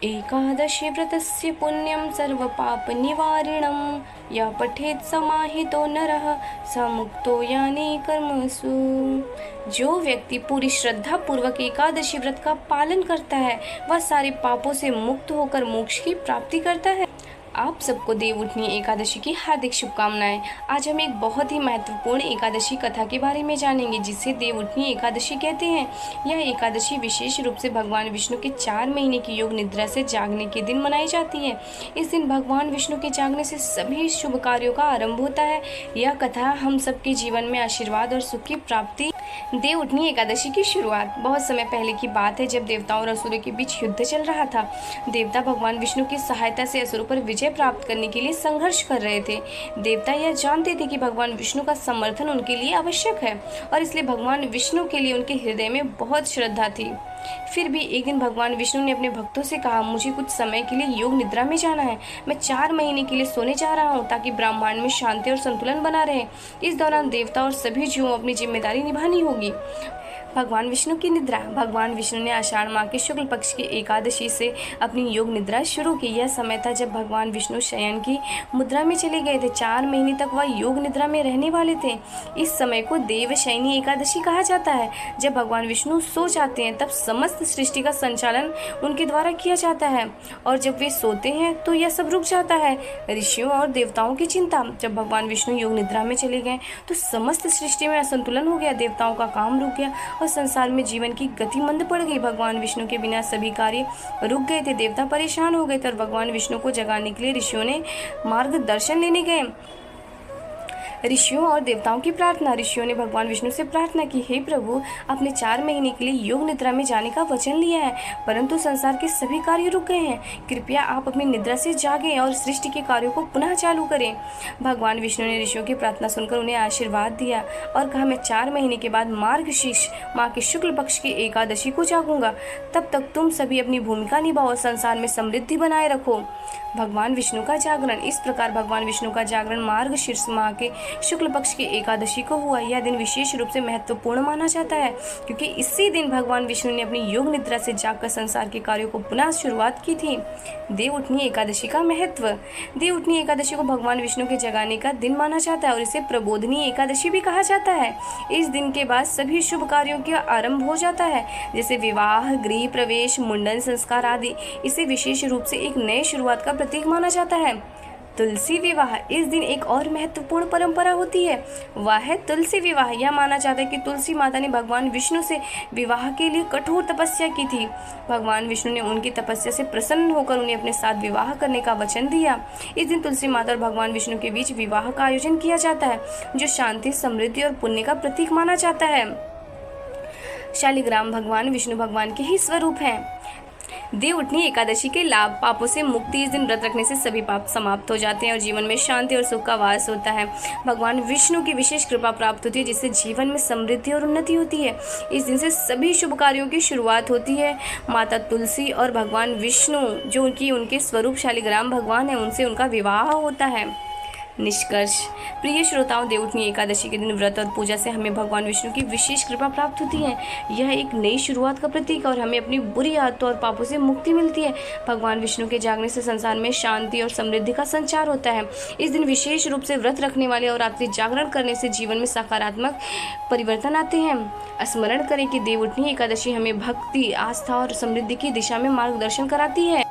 एकादशी व्रतस्य पुण्यं सर्वपापनिवारिणं या पठेत् समाहितो नरः स मुक्तो यानि कर्मसु। जो व्यक्ति पूरी श्रद्धा पूर्वक एकादशी व्रत का पालन करता है वह सारे पापों से मुक्त होकर मोक्ष की प्राप्ति करता है। आप सबको देवउठनी एकादशी की हार्दिक शुभकामनाएं। आज हम एक बहुत ही महत्वपूर्ण एकादशी कथा के बारे में जानेंगे जिसे देवउठनी एकादशी कहते हैं। यह एकादशी विशेष रूप से भगवान विष्णु के 4 महीने की योग निद्रा से जागने के दिन मनाई जाती है। इस दिन भगवान विष्णु के जागने से सभी शुभ कार्यों का आरंभ होता है। यह कथा हम सबके जीवन में आशीर्वाद और सुख की प्राप्ति। देवउठनी एकादशी की शुरुआत बहुत समय पहले की बात है, जब देवताओं और असुरों के बीच युद्ध चल रहा था। देवता भगवान विष्णु की सहायता से असुरों पर विजय प्राप्त करने के लिए संघर्ष कर रहे थे। देवता यह जानते थे कि भगवान विष्णु का समर्थन उनके लिए आवश्यक है और इसलिए भगवान विष्णु के लिए उनके हृदय में बहुत श्रद्धा थी। फिर भी एक दिन भगवान विष्णु ने अपने भक्तों से कहा, मुझे कुछ समय के लिए योग निद्रा में जाना है। मैं 4 महीने के लिए सोने जा रहा हूँ ताकि ब्रह्मांड में शांति और संतुलन बना रहे। इस दौरान देवता और सभी जीवों अपनी जिम्मेदारी निभानी होगी। भगवान विष्णु की निद्रा। भगवान विष्णु ने आषाढ़ माह के शुक्ल पक्ष की एकादशी से अपनी योग निद्रा शुरू की। यह समय था जब भगवान विष्णु शयन की मुद्रा में चले गए थे। 4 महीने तक वह योग निद्रा में रहने वाले थे। इस समय को देवशयनी एकादशी कहा जाता है। जब भगवान विष्णु सो जाते हैं तब समस्त सृष्टि का संचालन उनके द्वारा किया जाता है और जब वे सोते हैं तो यह सब रुक जाता है। ऋषियों और देवताओं की चिंता। जब भगवान विष्णु योग निद्रा में चले गए तो समस्त सृष्टि में असंतुलन हो गया। देवताओं का काम रुक गया और संसार में जीवन की गति मंद पड़ गई। भगवान विष्णु के बिना सभी कार्य रुक गए थे। देवता परेशान हो गए थे और भगवान विष्णु को जगाने के लिए ऋषियों ने मार्गदर्शन लेने गए। ऋषियों और देवताओं की प्रार्थना। ऋषियों ने भगवान विष्णु से प्रार्थना की, हे प्रभु, आपने 4 महीने के लिए योग निद्रा में जाने का वचन लिया है, परंतु संसार के सभी कार्य रुक गए हैं। कृपया आप अपनी निद्रा से जागें और सृष्टि के कार्यों को पुनः चालू करें। भगवान विष्णु ने ऋषियों की प्रार्थना सुनकर उन्हें आशीर्वाद दिया और कहा, मैं 4 महीने के बाद मार्गशीर्ष माह के शुक्ल पक्ष की एकादशी को जागूंगा। तब तक तुम सभी अपनी भूमिका निभाओ और संसार में समृद्धि बनाए रखो। भगवान विष्णु का जागरण। इस प्रकार भगवान विष्णु का जागरण मार्गशीर्ष माह के शुक्ल पक्ष की एकादशी को हुआ। यह दिन विशेष रूप से महत्वपूर्ण माना जाता है क्योंकि इसी दिन भगवान विष्णु ने अपनी योग निद्रा से जागकर संसार के कार्यों को पुनः शुरुआत की थी। देवउठनी एकादशी का महत्व। देवउठनी एकादशी को भगवान विष्णु के जगाने का दिन माना जाता है और इसे प्रबोधनी एकादशी भी कहा जाता है। इस दिन के बाद सभी शुभ कार्यों का आरंभ हो जाता है, जैसे विवाह, गृह प्रवेश, मुंडन संस्कार आदि। इसे विशेष रूप से एक नए शुरुआत का प्रतीक माना जाता है। तुलसी विवाह। इस दिन एक और महत्वपूर्ण परंपरा होती है, वह है तुलसी विवाह। यह माना जाता है कि तुलसी माता ने भगवान विष्णु से विवाह के लिए कठोर तपस्या की थी। भगवान विष्णु ने उनकी तपस्या से प्रसन्न होकर उन्हें अपने साथ विवाह करने का वचन दिया। इस दिन तुलसी माता और भगवान विष्णु के बीच विवाह का आयोजन किया जाता है, जो शांति, समृद्धि और पुण्य का प्रतीक माना जाता है। शालिग्राम भगवान विष्णु भगवान के ही स्वरूप हैं। देवउठनी एकादशी के लाभ। पापों से मुक्ति। इस दिन व्रत रखने से सभी पाप समाप्त हो जाते हैं और जीवन में शांति और सुख का वास होता है। भगवान विष्णु की विशेष कृपा प्राप्त होती है जिससे जीवन में समृद्धि और उन्नति होती है। इस दिन से सभी शुभ कार्यों की शुरुआत होती है। माता तुलसी और भगवान विष्णु जो उनके स्वरूप शालिग्राम भगवान है, उनसे उनका विवाह होता है। निष्कर्ष। प्रिय श्रोताओं, देवउठनी एकादशी के दिन व्रत और पूजा से हमें भगवान विष्णु की विशेष कृपा प्राप्त होती है। यह एक नई शुरुआत का प्रतीक और हमें अपनी बुरी आदतों और पापों से मुक्ति मिलती है। भगवान विष्णु के जागने से संसार में शांति और समृद्धि का संचार होता है। इस दिन विशेष रूप से व्रत रखने वाले और रात्रि जागरण करने से जीवन में सकारात्मक परिवर्तन आते हैं। स्मरण करें कि देवउठनी एकादशी हमें भक्ति, आस्था और समृद्धि की दिशा में मार्गदर्शन कराती है।